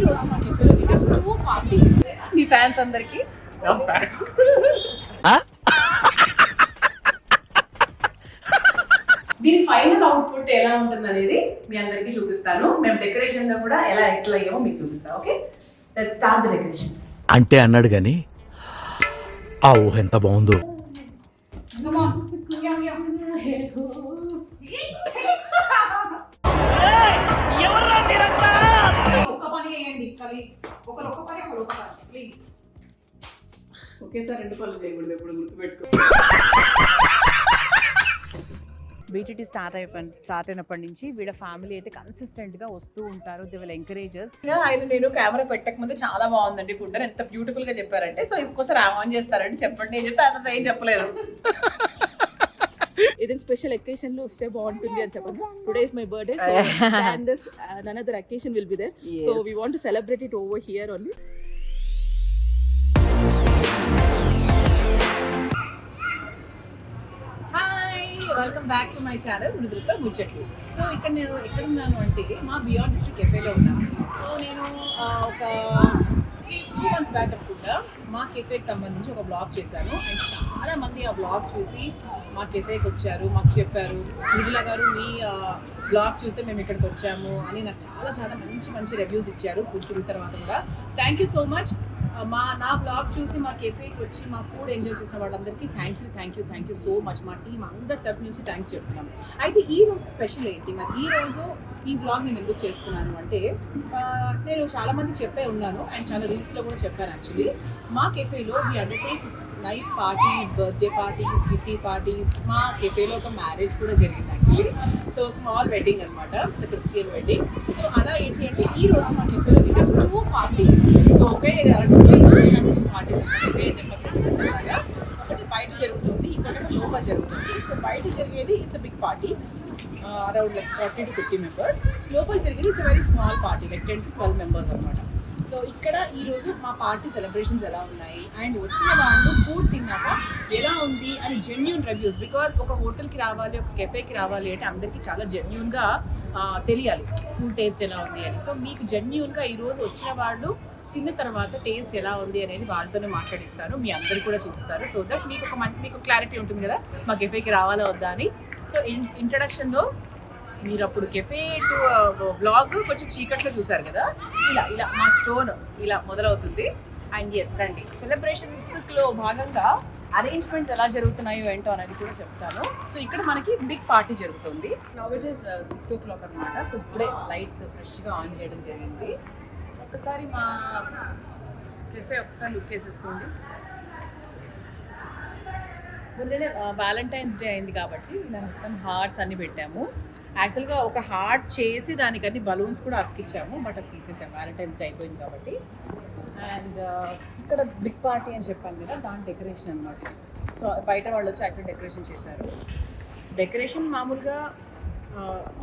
రోజు మా కెఫేలో వి హావ్ 2 పార్టీస్. మీ ఫ్యాన్స్ అందరికి దీని ఫైనల్ అవుట్పుట్ ఎలా ఉంటుంది అనేది మీ అందరికీ చూపిస్తాను. మేము డెకరేషన్ లో కూడా ఎలా ఎక్సెల్ అయ్యామో మీకు చూపిస్తాను. Okay, let's start the decoration. అంటే అన్నాడు గాని ఆ ఊహ ఎంత బాగుందో. ఒక్క పని చేయండి, ఒకరు ఒక్క పని ప్లీజ్. ఒకేసారి 2 పనులు చేయకూడదు, ఎప్పుడు గుర్తుపెట్టుకో. బీటీటీ స్టార్ట్ అయినప్పటి నుంచి వీళ్ళ ఫ్యామిలీ అయితే కన్సిస్టెంట్ గా వస్తూ ఉంటారు. They will encourages. ఆయన నేను కెమెరా పెట్టక ముందు చాలా బాగుందండి ఫుడ్ అని ఎంత బ్యూటిఫుల్ గా చెప్పారంటే, సో ఇంకోసారి ఆన్ చేస్తారంటే చెప్పండి. ఏం చెప్తే అంత ఏం చెప్పలేదు. ఏదైనా స్పెషల్ అకేషన్ లో వస్తే బాగుంటుంది అని చెప్పండి. Today is my birthday, so and this another occasion will be there. So we want to celebrate it over here only. Welcome back to my channel మృదులతో ముచ్చట్లు. సో ఇక్కడ నేను ఎక్కడున్నాను అంటే మా బియాండ్ డిస్ట్రిక్ట్ కెఫేలో ఉన్నాను. సో నేను ఒక 2 months బ్యాక్ అనుకుంటా మా కెఫేకి సంబంధించి ఒక బ్లాగ్ చేశాను. అండ్ చాలా మంది ఆ బ్లాగ్ చూసి మా కెఫేకి వచ్చారు, మాకు చెప్పారు మృదుల గారు మీ బ్లాగ్ చూస్తే మేము ఇక్కడికి వచ్చాము అని నాకు చాలా చాలా మంచి రివ్యూస్ ఇచ్చారు. ఫుడ్ తిన్న తర్వాత కూడా థ్యాంక్ యూ సో మచ్. నా బ్లాగ్ చూసి మా కెఫేకి వచ్చి మా ఫుడ్ ఎంజాయ్ చేసిన వాళ్ళందరికీ థ్యాంక్ యూ సో మచ్. మా టీం అందరి తరఫు నుంచి థ్యాంక్స్ చెప్తున్నాము. అయితే ఈ రోజు స్పెషల్ ఏంటి మరి, ఈ రోజు ఈ బ్లాగ్ నేను ఎందుకు చేస్తున్నాను అంటే, నేను చాలా మందికి చెప్పే ఉన్నాను అండ్ చాలా రీల్స్లో కూడా చెప్పాను. యాక్చువల్లీ మా కెఫేలో we undertake nice parties, birthday parties, kitty parties. మా కెఫేలో ఒక మ్యారేజ్ కూడా జరిగింది యాక్చువల్లీ. సో స్మాల్ వెడ్డింగ్ అనమాట, ఇట్స్ క్రిస్టియన్ వెడ్డింగ్. సో అలా ఏంటి అంటే ఈ రోజు మా కెఫేలో వి హావ్ 2 పార్టీస్. సో ఒకే రోజు వి హావ్ 2 పార్టీస్. ఒకే లాగా ఒకటి బయట జరుగుతుంది, ఇంకొకటి లోపల జరుగుతుంది. సో బయట జరిగేది it's a big party, around like 40 to 50 members. లోపల జరిగేది it's very small party, like 10 to 12 members అనమాట. సో ఇక్కడ ఈరోజు మా పార్టీ సెలబ్రేషన్స్ ఎలా ఉన్నాయి అండ్ వచ్చిన వాళ్ళు ఫుడ్ తిన్నాక ఎలా ఉంది అని జెన్యూన్ రివ్యూస్. బికాజ్ ఒక హోటల్కి రావాలి, ఒక కెఫేకి రావాలి అంటే అందరికీ చాలా జెన్యూన్గా తెలియాలి ఫుడ్ టేస్ట్ ఎలా ఉంది అని. సో మీకు జెన్యూన్గా ఈరోజు వచ్చిన వాళ్ళు తిన్న తర్వాత టేస్ట్ ఎలా ఉంది అనేది వాళ్ళతోనే మాట్లాడిస్తాను, మీ అందరు కూడా చూస్తారు. సో దట్ మీకు క్లారిటీ ఉంటుంది కదా మా కెఫేకి రావాలా వద్దా అని. సో ఇంట్రడక్షన్లో మీరు అప్పుడు కెఫే టు బ్లాగ్ కొంచెం చీకట్లో చూసారు కదా, ఇలా మా స్టోన్ ఇలా మొదలవుతుంది. అండ్ ఎస్ రండి, సెలబ్రేషన్స్లో భాగంగా అరేంజ్మెంట్స్ ఎలా జరుగుతున్నాయో ఏంటో అనేది కూడా చెప్తాను. సో ఇక్కడ మనకి బిగ్ పార్టీ జరుగుతుంది. నౌ ఇట్ ఈస్ 6 o'clock అనమాట. సో ఇప్పుడే లైట్స్ ఫ్రెష్గా ఆన్ చేయడం జరిగింది. ఒకసారి మా కెఫే ఒకసారి లుక్ వేసేసుకోండి. మొన్ననే వ్యాలంటైన్స్ డే అయింది కాబట్టి మొత్తం హార్ట్స్ అన్ని పెట్టాము. యాక్చువల్గా ఒక హార్ట్ చేసి దానికన్నీ బలూన్స్ కూడా అతికిచ్చాము, బట్ అది తీసేసాము, వ్యాలంటైన్స్ డే అయిపోయింది కాబట్టి. అండ్ ఇక్కడ బిగ్ పార్టీ అని చెప్పాను కదా, దాని డెకరేషన్ అనమాట. సో బయట వాళ్ళు వచ్చి యాక్చువల్ డెకరేషన్ చేశారు. డెకరేషన్ మామూలుగా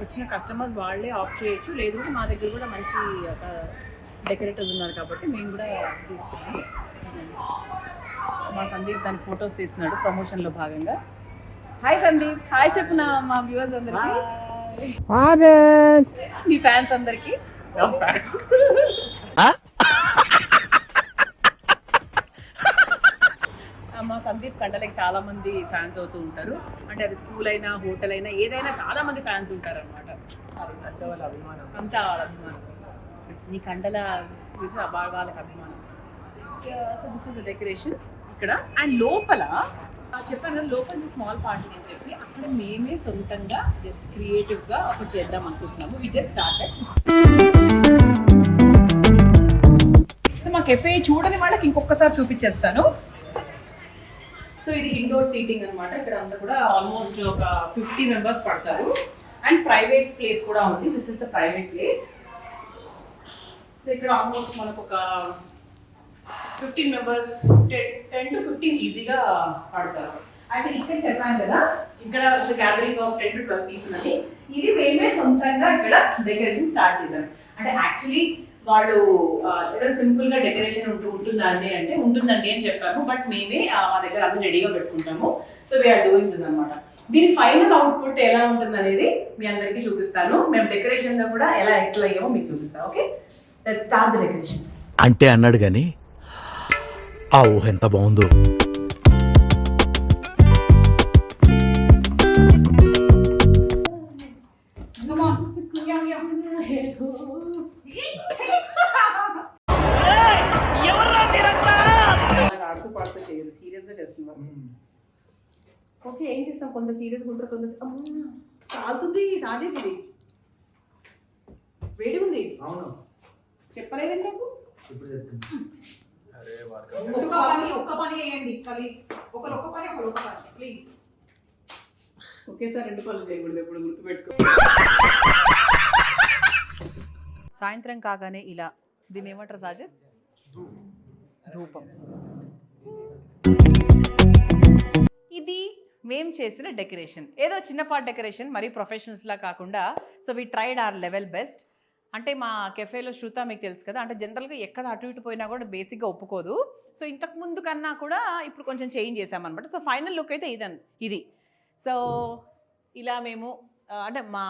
వచ్చిన కస్టమర్స్ వాళ్ళే ఆప్ట్ చేయొచ్చు, లేదు మా దగ్గర కూడా మంచి డెకరేటర్స్ ఉన్నారు కాబట్టి మేము కూడా తీసుకున్నాము. మా సందీప్ దాని ఫొటోస్ తీస్తున్నాడు ప్రమోషన్లో భాగంగా. హాయ్ సందీప్, హాయ్ చెప్పు మా వ్యూవర్స్ అందరికి, మీ ఫ్యాన్స్ అందరికి. మా సందీప్ కండలకి చాలా మంది ఫ్యాన్స్ అవుతూ ఉంటారు. అంటే అది స్కూల్ అయినా హోటల్ అయినా ఏదైనా చాలా మంది ఫ్యాన్స్ ఉంటారు అనమాట. అంతా వాళ్ళ అభిమానం, నీ కండల గురించి వాళ్ళకి అభిమానం. So this is the decoration ఇక్కడ. అండ్ లోపల చెప్పాను కదా, లోపల స్మాల్ పార్టీ అని చెప్పి అక్కడ మేమే సొంతంగా జస్ట్ క్రియేటివ్గా ఒక చేద్దాం అనుకుంటున్నాము. We just started. సో మా కెఫే చూడని వాళ్ళకి ఇంకొకసారి చూపించేస్తాను. సో ఇది ఇండోర్ సీటింగ్ అనమాట. ఇక్కడ అంతా కూడా ఆల్మోస్ట్ ఒక 50 members పడతారు. అండ్ ప్రైవేట్ ప్లేస్ కూడా ఉంది. This is the private place. So ఇక్కడ ఆల్మోస్ట్ మనకు ఒక 15 members, 10 to 15 ఈజీగా పడతారు. అంటే ఇక్కడ చెప్పాను కదా, ఇక్కడ గ్యాదరింగ్ ఆఫ్ 10 to 12 people అని. ఇది మేమే సొంతంగా ఇక్కడ డెకరేషన్ స్టార్ట్ చేశాం. అంటే యాక్చువల్లీ వాళ్ళు ఏదో సింపుల్ గా డెకరేషన్ ఉంటుందండి అంటే ఉంటుందండి అని చెప్పాము, బట్ మేమే మా దగ్గర అన్ని రెడీగా పెట్టుకుంటాము. సో వీఆర్ డూయింగ్ దిస్ అనమాట. దీని ఫైనల్ అవుట్పుట్ ఎలా ఉంటుంది అనేది మీ అందరికీ చూపిస్తాను. మేము డెకరేషన్ లో కూడా ఎలా ఎక్సెల్ అయ్యామో మీకు చూపిస్తాం. Okay, let's start the decoration. అంటే అన్నాడు కానీ ఆ ఊహ ఎంత బాగుందో. ఆడుతూ పాడుతూ చేయదు, సీరియస్గా చేస్తున్నాం. ఓకే, ఏం చేస్తాం, కొంత సీరియస్గా ఉంటారు, కొంత కాలుతుంది. సాజేది ఇది వేడి ఉంది. అవును, చెప్పలేదండి నాకు. ఇప్పుడు చెప్తాను. ఒక్క పని చేయండి, ఒక్క పని ప్లీజ్. ఒకేసారి 2 పనులు చేయకూడదు, ఎప్పుడు గుర్తుపెట్టుకో. సాయంత్రం కాగానే ఇలా దీన్ని ఏమంటారు సాజద్? ధూపం. ఇది మేము చేసిన డెకరేషన్, ఏదో చిన్నపాటి డెకరేషన్, మరీ ప్రొఫెషనల్స్లా కాకుండా. So we tried our level best. అంటే మా కెఫేలో శృత మీకు తెలుసు కదా, అంటే జనరల్గా ఎక్కడ అటు ఇటు పోయినా కూడా బేసిక్గా ఒప్పుకోదు. సో ఇంతకు ముందు కన్నా కూడా ఇప్పుడు కొంచెం చేంజ్ చేసామన్నమాట. సో ఫైనల్ లుక్ అయితే ఇది. సో ఇలా మేము అంటే మా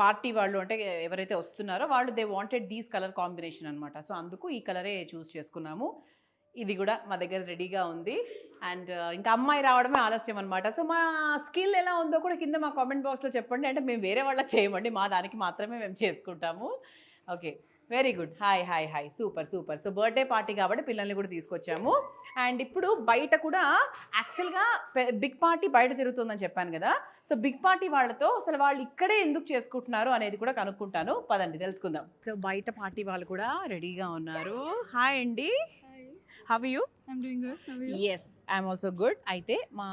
పార్టీ వాళ్ళు, అంటే ఎవరైతే వస్తున్నారో వాళ్ళు they wanted these colour combination అనమాట. సో అందుకు ఈ కలరే చూస్ చేసుకున్నాము. ఇది కూడా మా దగ్గర రెడీగా ఉంది. అండ్ ఇంకా అమ్మాయి రావడమే ఆలస్యం అనమాట. సో మా స్కిల్ ఎలా ఉందో కూడా కింద మా కామెంట్ బాక్స్లో చెప్పండి. అంటే మేము వేరే వాళ్ళకి చేయమండి, మా దానికి మాత్రమే మేము చేసుకుంటాము. Okay, very good. Hi super. So birthday party కాబట్టి పిల్లల్ని కూడా తీసుకొచ్చాము. అండ్ ఇప్పుడు బయట కూడా యాక్చువల్గా బిగ్ పార్టీ బయట జరుగుతుందని చెప్పాను కదా. సో బిగ్ పార్టీ వాళ్ళతో అసలు వాళ్ళు ఇక్కడే ఎందుకు చేసుకుంటున్నారు అనేది కూడా కనుక్కుంటాను, పదండి తెలుసుకుందాం. సో బయట పార్టీ వాళ్ళు కూడా రెడీగా ఉన్నారు. హాయ్ అండి, how are you? I'm doing good. How are you? Yes, I'm also good. అయితే మా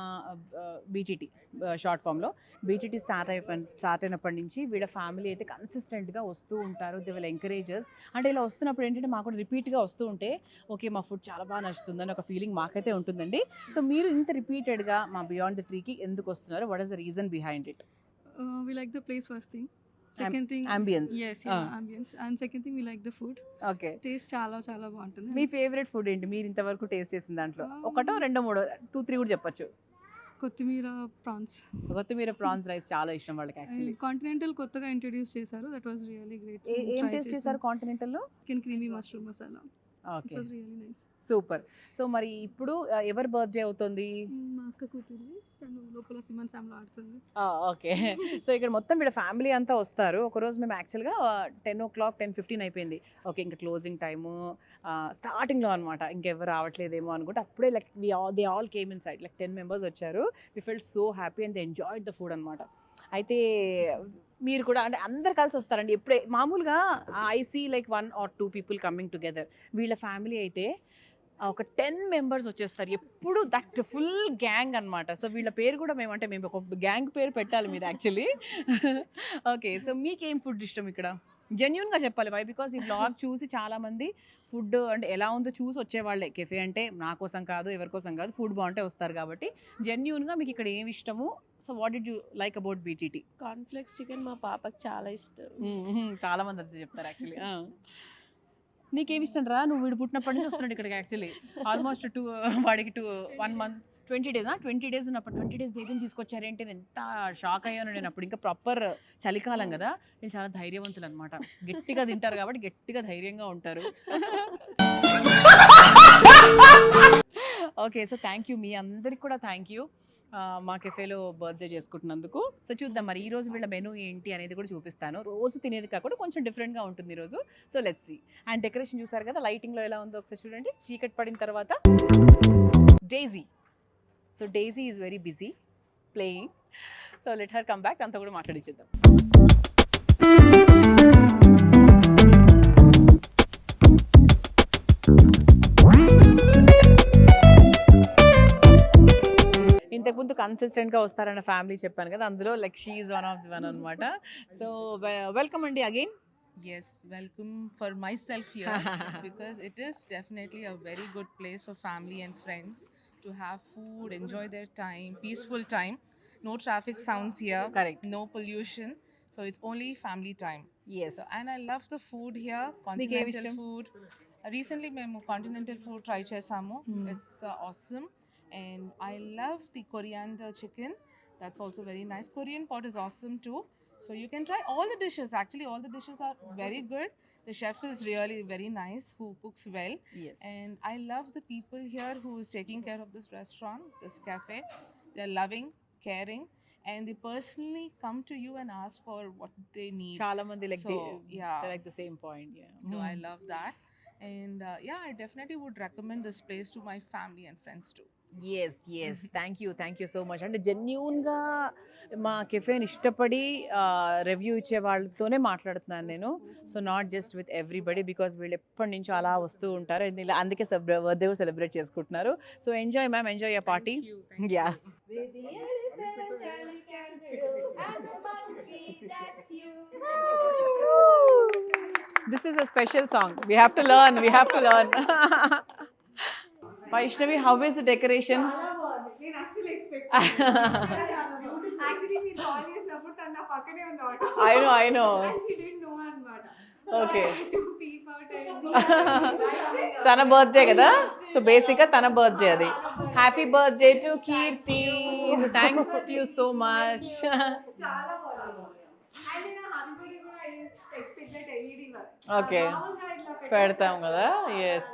బీటీటీ షార్ట్ ఫామ్లో బీటీటీ స్టార్ట్ అయినప్పటి నుంచి వీళ్ళ ఫ్యామిలీ అయితే కన్సిస్టెంట్గా వస్తూ ఉంటారు. They will encourages. అంటే ఇలా వస్తున్నప్పుడు ఏంటంటే మాకు కూడా రిపీట్గా వస్తూ ఉంటే ఓకే మా ఫుడ్ చాలా బాగా నచ్చుతుందని ఒక ఫీలింగ్ మాకైతే ఉంటుందండి. సో మీరు ఇంత రిపీటెడ్గా మా బియాండ్ ద ట్రీకి ఎందుకు వస్తున్నారు? What is the reason behind it? We like the place first thing. Second thing, ambience. Yes, yeah, ambience. And second thing, we like the food. Okay, Taste చాలా బాగుంటుంది. మీ ఫేవరెట్ ఫుడ్ ఏంటి మీరు ఇంతవరకు taste చేసిన దాంట్లో? ఒకటో రెండో మూడో 2-3 కూడా చెప్పచ్చు. కొత్తిమీర ప్రాన్స్. కొత్తిమీర ప్రాన్స్ రైస్ చాలా ఇష్టం వాళ్ళకి యాక్చువల్లీ. కాంటినెంటల్ కొత్తగా ఇంట్రడ్యూస్ చేశారు. That was really great. ఏం టేస్ట్ చేశారు కాంటినెంటల్లో? Chicken creamy mushroom masala. Okay, It was really nice. Super. So మరి ఇప్పుడు ఎవరి బర్త్డే అవుతుంది? మా అక్క కూతురు, తను లోపల సిమన్ శామ్లో ఆడుతుంది. ఓకే. సో ఇక్కడ మొత్తం వీళ్ళ ఫ్యామిలీ అంతా వస్తారు. ఒకరోజు మేము యాక్చువల్గా 10 o'clock 10:15 అయిపోయింది. ఓకే, ఇంకా క్లోజింగ్ టైము స్టార్టింగ్లో అనమాట. ఇంకెవరు రావట్లేదేమో అనుకుంటే అప్పుడే like they all came inside, like 10 members వచ్చారు. We felt so happy and they enjoyed the food అనమాట. అయితే మీరు కూడా అంటే అందరు కలిసి వస్తారండి. ఎప్పుడే మామూలుగా I see like 1 or 2 people coming together. వీళ్ళ ఫ్యామిలీ అయితే ఒక 10 members వచ్చేస్తారు ఎప్పుడు, దట్ ఫుల్ గ్యాంగ్ అనమాట. సో వీళ్ళ పేరు కూడా మేము ఒక గ్యాంగ్ పేరు పెట్టాలి మీరు యాక్చువల్లీ. ఓకే, సో మీకేం ఫుడ్ ఇష్టం ఇక్కడ? జెన్యూన్గా చెప్పాలి. వై? బికాజ్ ఈ బ్లాగ్ చూసి చాలామంది ఫుడ్ అంటే ఎలా ఉందో చూసి వచ్చేవాళ్ళే. కెఫే అంటే నా కోసం కాదు, ఎవరి కోసం కాదు, ఫుడ్ బాగుంటే వస్తారు కాబట్టి జెన్యూన్గా మీకు ఇక్కడ ఏమి ఇష్టము? So what did you like about BTT? Cornflakes chicken మా పాపకి చాలా ఇష్టం. చాలామంది అంతే చెప్తారు యాక్చువల్లీ. నీకేమి ఇష్టం రా? నువ్వు వీడు పుట్టినప్పటి నుంచి వస్తున్నాడు ఇక్కడికి యాక్చువల్లీ. ఆల్మోస్ట్ వాడికి 1 month 20 days 20 days ఉన్నప్పుడు 20 days బేబీని తీసుకొచ్చారేంటి నేను ఎంత షాక్ అయ్యాను. నేను అప్పుడు ఇంకా ప్రాపర్ చలికాలం కదా. నేను చాలా ధైర్యవంతులు అనమాట. గట్టిగా తింటారు కాబట్టి గట్టిగా ధైర్యంగా ఉంటారు. ఓకే, సో థ్యాంక్ యూ, మీ అందరికి కూడా థ్యాంక్ యూ మా కెఫేలో బర్త్డే చేసుకుంటున్నందుకు. సో చూద్దాం మరి ఈరోజు వీళ్ళ మెనూ ఏంటి అనేది కూడా చూపిస్తాను. రోజు తినేది కాకుండా కొంచెం డిఫరెంట్గా ఉంటుంది ఈరోజు. So let's see. And decoration చూసారు కదా, లైటింగ్లో ఎలా ఉందో ఒకసారి చూడండి. చీకటి పడిన తర్వాత డేజీ. So డేజీ is very busy playing. So let her come back, అంతా కూడా మాట్లాడించేద్దాం. ఇంతకుముందు కన్సిస్టెంట్గా వస్తారన్న ఫ్యామిలీ చెప్పాను కదా, అందులో like she is one of the one అనమాట. సో వెల్కమ్ అండి again. Yes, welcome for myself here because it is definitely a very good place for family and friends to have food, enjoy their time, peaceful time. No traffic sounds here. Correct. No pollution. So it's only family time. Yes. So, and I love the food here. Continental food. Recently, మేము continental food try చేసాము. It's awesome. And I love the coriander chicken. That's also very nice. Korean pot is awesome too. So you can try all the dishes. Actually, all the dishes are very good. The chef is really very nice, who cooks well. Yes. And I love the people here who is taking care of this restaurant, this cafe. They're loving, caring, and they personally come to you and ask for what they need. చాలా మంది like So, yeah. they like the same point. Yeah. So I love that. And yeah, I definitely would recommend this place to my family and friends too. Yes thank you so much. అంటే జెన్యూన్గా మా కెఫేని ఇష్టపడి review ఇచ్చే వాళ్ళతోనే మాట్లాడుతున్నాను నేను. So not just with everybody, because వీళ్ళు ఎప్పటి నుంచో అలా వస్తూ ఉంటారు. ఇలా అందుకే బర్త్డే సెలబ్రేట్ చేసుకుంటున్నారు. So enjoy ma'am, enjoy your party. Yeah. This is a special song. We have to learn. Vaishnavi, how is the decoration? నేను అస్సలు ఎక్స్పెక్ట్ యాక్చువల్లీ మీరు కాల్ చేసినప్పుడు తన నా పక్కనే ఉంది auto. I know. And she didn't know అన్నమాట. Okay. To peep out and తన బర్త్డే కదా, సో బేసిక్గా తన బర్త్డే అది. Happy birthday to Keerthi. Thanks to you so much. చాలా బాగుంది. అండ్ నేను హ్యాపీ బర్త్డే కూడా expect that LED work. Okay, పెడతాం కదా. Yes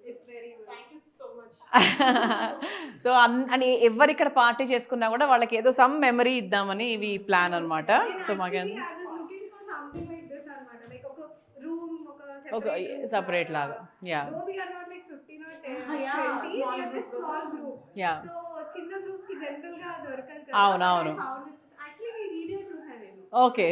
it's very good. Thank you so much. So అని ఎవరు ఇక్కడ పార్టీ చేసుకున్నా కూడా వాళ్ళకి ఏదో సమ్ మెమరీ ఇద్దామని ఇవి ప్లాన్ అనమాట. సో మాకు ఒక సపరేట్ లాగా. Yeah yeah. అవునవును. Okay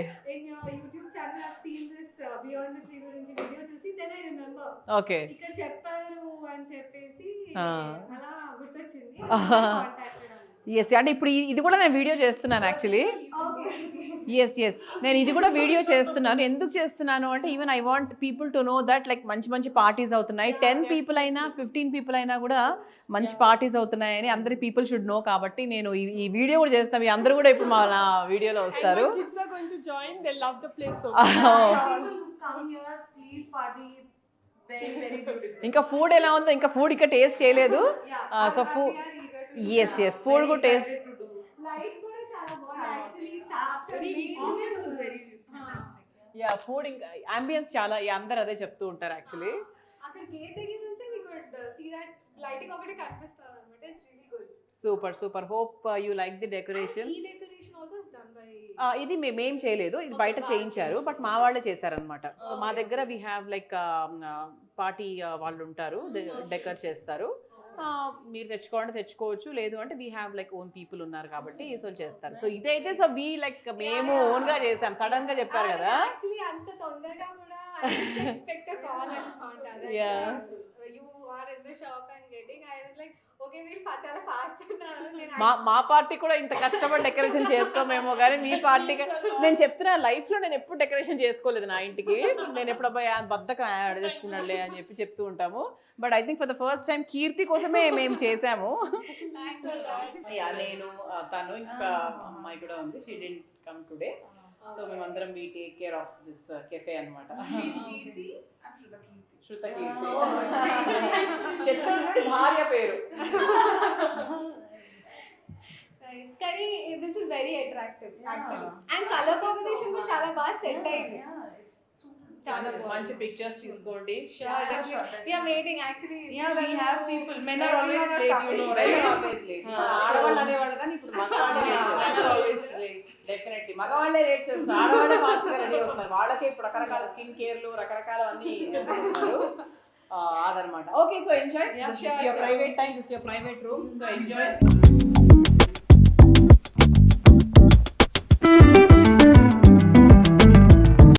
okay. ఇక్కడ చెప్పారు అని చెప్పేసి అలా గుర్తొచ్చింది. ఎస్, అంటే ఇప్పుడు ఇది కూడా నేను వీడియో చేస్తున్నాను యాక్చువల్లీ. ఎస్, నేను ఇది కూడా వీడియో చేస్తున్నాను. ఎందుకు చేస్తున్నాను అంటే even I want people to know that like మంచి పార్టీస్ అవుతున్నాయి. 10 people అయినా 15 people అయినా కూడా మంచి పార్టీస్ అవుతున్నాయని అందరి పీపుల్ షుడ్ నో. కాబట్టి నేను ఈ వీడియో కూడా చేస్తాను. మీ అందరూ కూడా ఇప్పుడు నా వీడియోలో వస్తారు. ఇంకా ఫుడ్ ఎలా ఉందో, ఇంకా ఫుడ్ ఇంకా టేస్ట్ చేయలేదు. సో ఫుడ్ ఎస్ ఫుడ్ కూడా టేస్ట్. యా, ఫుడ్ ఇంకా అంబియన్స్ చాలా, అందరు అదే చెప్తూ ఉంటారు యాక్చువల్లీ. అక్కడ గేట్ దగ్గర నుంచి we could see that lighting ఒకటి కనిపిస్తుంది అన్నమాట. It's really good. Super. Hope you like the decoration. ఈ decoration also is done by ఇది మేమేం చేయలేదు, ఇది బయట చేయించారు, బట్ మా వాళ్ళే చేశారనమాట. సో మా దగ్గర వీ హ్యావ్ లైక్ పార్టీ వాళ్ళు ఉంటారు, డెకర్ చేస్తారు. మీరు తెచ్చుకోవచ్చు, లేదు అంటే we have like own people ఉన్నారు కాబట్టి సో చేస్తారు. సో ఇదైతే సో వీ లైక్ మేము ఓన్గా చేసాం. సడన్ గా చెప్పారు కదా. యాక్చువల్లీ అంత తొందరగా కూడా ఎక్స్పెక్ట్ అ కాల్ అన్నమాట. You are in the shop and getting. I was like okay, మీరు చాలా ఫాస్ట్ ఉన్నారు. మా పార్టీ కూడా ఇంత కష్టపడి డెకరేషన్ చేసుకోమేమో కానీ మీ పార్టీకి నేను చెప్తున్నా, లైఫ్లో నేను ఎప్పుడు డెకరేషన్ చేసుకోలేదు నా ఇంటికి. నేను ఎప్పుడు అబ్బాయి బద్దకం యాడ్ చేసుకున్నాడులే అని చెప్తూ ఉంటాము. But I think for the first time Keerthi కోసమే మేము చేసాము. నేను తను ఇంకా అమ్మాయి కూడా ఉంది. She didn't come today. So మేమందరం we take care of this café అనమాట. శృత కీర్తి శత్రుఘ్నుడి భార్య పేరు. కానీ this is very attractive actually. And colour combination కూడా చాలా బాగా సెట్ అయింది. చాలా మంచి పిక్చర్స్ తీసుకోండి. we are waiting actually. we have people. Men are always late, you know, right? ఆడవాళ్ళు అనేవాళ్ళు కానీ ఇప్పుడు మగవాళ్ళే always late. డెఫినెట్లీ మగవాళ్ళే లేట్ చేస్తున్నారు, ఆడవాళ్ళే ఫాస్ట్ గా రెడీ అవుతున్నారు. వాళ్ళకి ఇప్పుడు రకరకాల స్కిన్ కేర్లు రకరకాల అన్ని అదనమాట. Okay, so enjoy. This is your private time, this is your private room. So enjoy.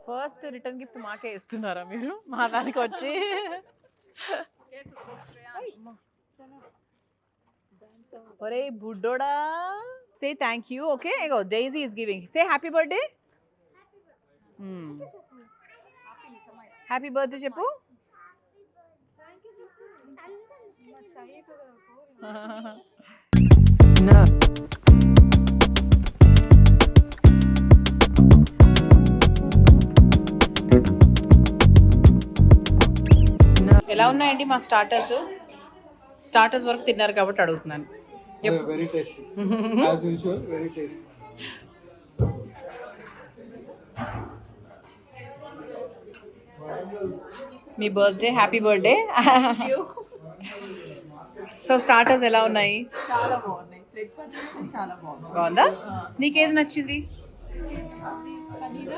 First return gift మాకే ఇస్తున్నారా మీరు మా దానికి వచ్చి? ఒరే బుడ్డోడా, say thank you. Okay, Daisy is giving. Say happy birthday. Happy birthday చెప్పు. ఎలా ఉన్నాయండి మా స్టార్టర్స్ వరకు తిన్నారు కాబట్టి అడుగుతున్నాను. Very tasty. As usual, very tasty. మీ birthday happy birthday. So starters ఎలా ఉన్నాయి? చాలా బాగున్నాయి. థ్రెడ్ పన్నీర్ అయితే చాలా బాగుంది. బాగుందా? నీకేది నచ్చింది? పన్నీర్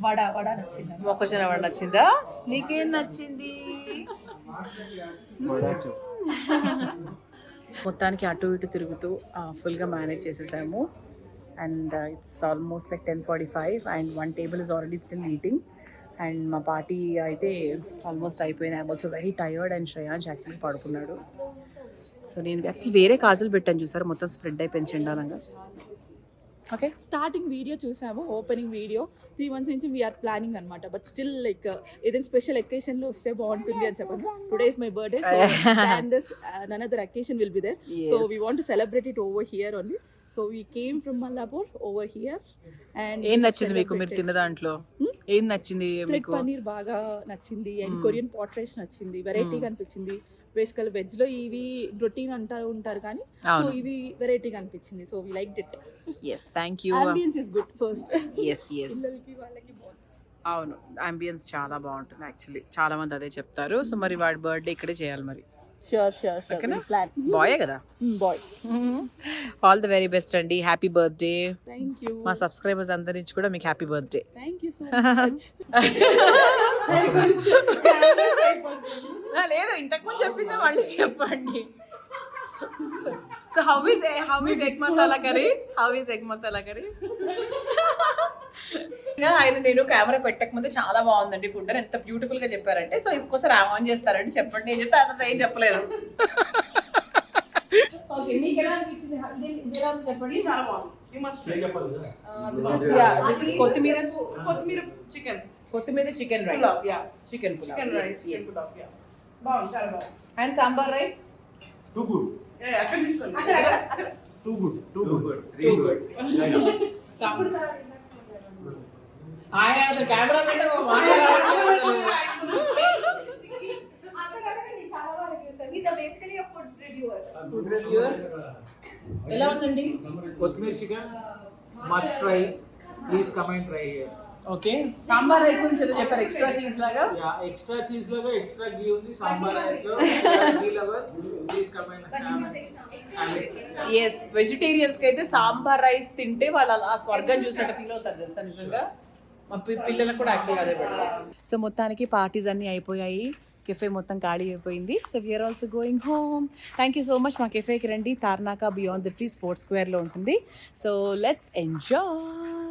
వడ నచ్చింది. మొక్కజొన్న వడ నచ్చిందా? నీకేం నచ్చింది? మొత్తానికి అటు ఇటు తిరుగుతూ ఫుల్గా మేనేజ్ చేసేసాము. And it's almost like 10:45 and 1 table is already still eating. And మా పార్టీ అయితే ఆల్మోస్ట్ అయిపోయింది. I'm also very tired and Shreyansh actually పడుకున్నాడు. సో నేను యాక్చువల్లీ వేరే కాజులు పెట్టాను చూసారు, మొత్తం స్ప్రెడ్ అయిపోయింది చెండాలంగా. ఓకే, స్టార్టింగ్ వీడియో చూసాము, ఓపెనింగ్ వీడియో 3 months నుంచి వీఆర్ ప్లానింగ్ అనమాట. బట్ స్టిల్ లైక్ ఏదైనా స్పెషల్ అకేషన్లో వస్తే బాగుంటుంది అని చెప్పండి. Today is my birthday, and this another occasion will be there. So we want to celebrate it over here only. So we came from Mallapur over here. And ఏం నచ్చింది మీకు? మీరు తిన్న దాంట్లో ఏం నచ్చింది థ్రెడ్ మీకు? పన్నీర్ బాగా నచ్చింది అండ్ కొరియన్ పాట్ రైస్ నచ్చింది. వెరైటీగా అనిపించింది. బేసికల్ వెజ్ లో ఇవి రొటీన్ ఉంటారు కానీ సో ఇవి వెరైటీగా అనిపించింది. So we like it. yes thank you. Ambience is good first. yes పిల్లలకి వాళ్ళకి బాగుంది. అవును, అంబియన్స్ చాలా బాగుంటుంది యాక్చువల్లీ. చాలా మంది అదే చెప్తారు. సో మరి వాడి బర్త్డే ఇక్కడే చేయాలి మరి. Sure plan. బాయే కదా? Bye. All the very best అండి. Happy birthday. Thank you. మా సబ్స్క్రైబర్స్ అందరి నుంచి కూడా మీకు happy birthday. Thank you so much. లేదు, ఇంతకుముందు చెప్పిందే మళ్ళీ చెప్పండి. So how is egg masala curry? ఆయన నేను కెమెరా పెట్టక ముందే చాలా బాగుందండి ఫుడ్ అని ఎంత బ్యూటిఫుల్ గా చెప్పారంటే. సో ఇంకోసారి ఆన్ చేస్తారండి, చెప్పండి. నేను చెప్తే అంత ఏం చెప్పలేదు. ఓకే, మీకు ఎలా అనిపించింది? ఇది ఎలా ఉంది చెప్పండి. చాలా బాగుంది. You must try. This is కొత్తిమీర కొత్తిమీర chicken rice. Pulao, Yeah. Chicken Chicken rice, chicken pulao, yeah. బాగుంది, చాలా బాగుంది. And sambar rice. Too good. అక్కడ తీసుకోండి. అక్కడ Too good. Really good. ఆయన అసలు కెమెరా పెట్ట ఫుడ్ రివ్యూవర్. ఎలా ఉందండి? Kothmir chicken must try. Please come and try here. Okay, sambar rice గురించి ఏదో చెప్పారు, ఎక్స్ట్రా చీజ్ లాగా. Yeah, extra cheese laga, extra ghee undi. Sambar rice lo ghee lover. Please come and have it. Yes, vegetarians కి అయితే sambar rice తింటే వాళ్ళు ఆ స్వర్గం చూసినట్టు ఫీల్ అవుతారు తెలుసా నిజంగా. మా పిల్లలకు కూడా యాక్చువల్గా అదే పెడతారు. సో మొత్తానికి పార్టీస్ అన్నీ అయిపోయాయి. కెఫే మొత్తం ఖాళీ అయిపోయింది. So we are also going home. Thank you so much. మా కెఫేకి రండి, Tarnaka beyond the tree sports స్క్వేర్లో ఉంటుంది. So let's enjoy.